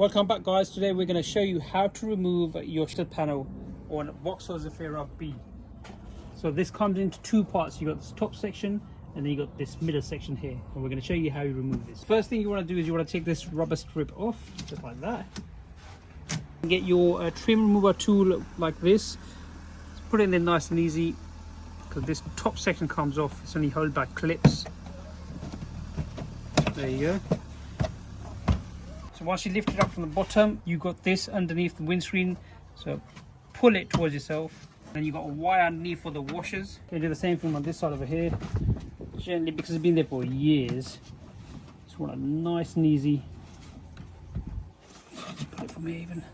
Welcome back, guys. Today we're going to show you how to remove your stud panel on Vauxhall Zafira B. So this comes into two parts. You got this top section and then you got this middle section here, and we're going to show you how you remove this. First thing you want to do is you want to take this rubber strip off, just like that. Get your trim remover tool like this. Put it in there nice and easy, because this top section comes off. It's only held by clips. There you go. So once you lift it up from the bottom, you got this underneath the windscreen. So pull it towards yourself. And you got a wire underneath for the washers. You do the same thing on this side over here. Gently, because it's been there for years. Just want a nice and easy. Put it from here even.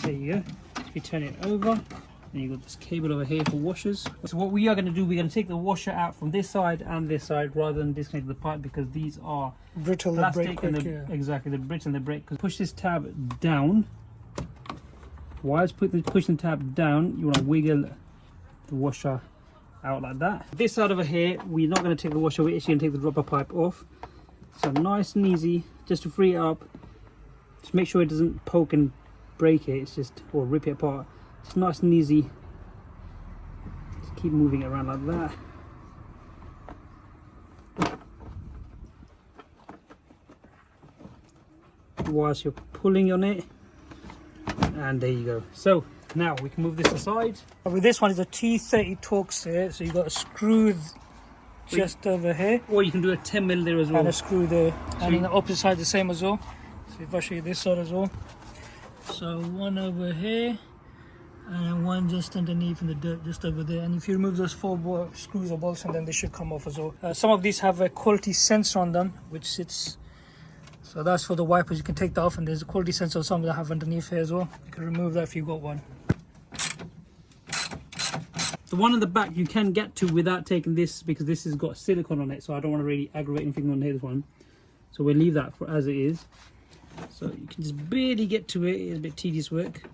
There you go. So you turn it over, and you got this cable over here for washers. So what we are going to do, we're going to take the washer out from this side and this side, rather than disconnect the pipe, because these are brittle, plastic, and exactly, the brittle and the break. Because push this tab down. Whilst pushing the tab down, you want to wiggle the washer out like that. This side over here, we're not going to take the washer, we're actually going to take the rubber pipe off. So nice and easy, just to free it up. Just make sure it doesn't poke and break it, it's just, or rip it apart. It's nice and easy. Just keep moving it around like that whilst you're pulling on it, and there you go. So now we can move this aside. With this one is a T30 Torx here, so you've got a screw just over here, or you can do a 10mm there as well, and a screw there, and on the opposite side the same as well. So if I show you this side as well, so one over here and one just underneath in the dirt just over there. And if you remove those four screws or bolts, and then they should come off as well. Some of these have a quality sensor on them which sits, so that's for the wipers. You can take that off, and there's a quality sensor some that have underneath here as well. You can remove that if you've got one. The one in the back you can get to without taking this, because this has got silicone on it, so I don't want to really aggravate anything on this one, so we'll leave that for as it is. So you can just barely get to it. It's a bit tedious work.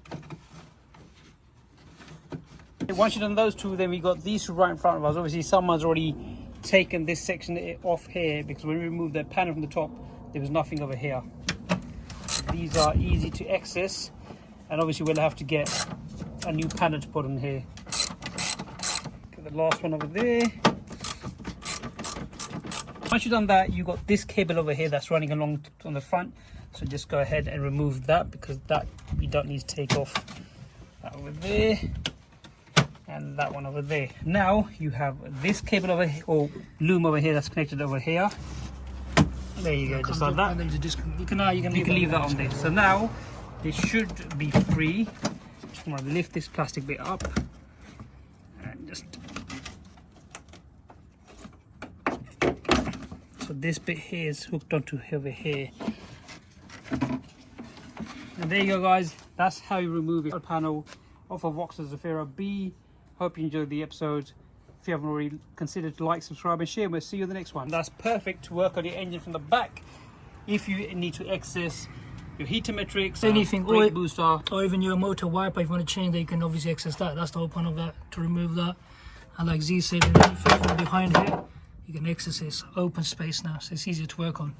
Once you've done those two, then we got these two right in front of us. Obviously someone's already taken this section off here, because when we removed the panel from the top, there was nothing over here. These are easy to access, and obviously we'll have to get a new panel to put on here. Get the last one over there. Once you've done that, you got this cable over here that's running along on the front. So just go ahead and remove that, because that we don't need to take off. That over there, and that one over there. Now you have this cable over here, or loom over here, that's connected over here. There you go, just like that. You can leave that on there. So now this should be free. Just want to lift this plastic bit up and just. So this bit here is hooked onto over here. And there you go, guys. That's how you remove your panel off of Vauxhall Zafira B. Hope you enjoyed the episode. If you haven't already, consider to like, subscribe and share. We'll see you in the next one. That's perfect to work on your engine from the back. If you need to access your heater metrics, anything, brake booster, or even your motor wiper, if you want to change that, you can obviously access that. That's the whole point of that, to remove that. And like Z said, if you from behind here, you can access this open space now, so it's easier to work on.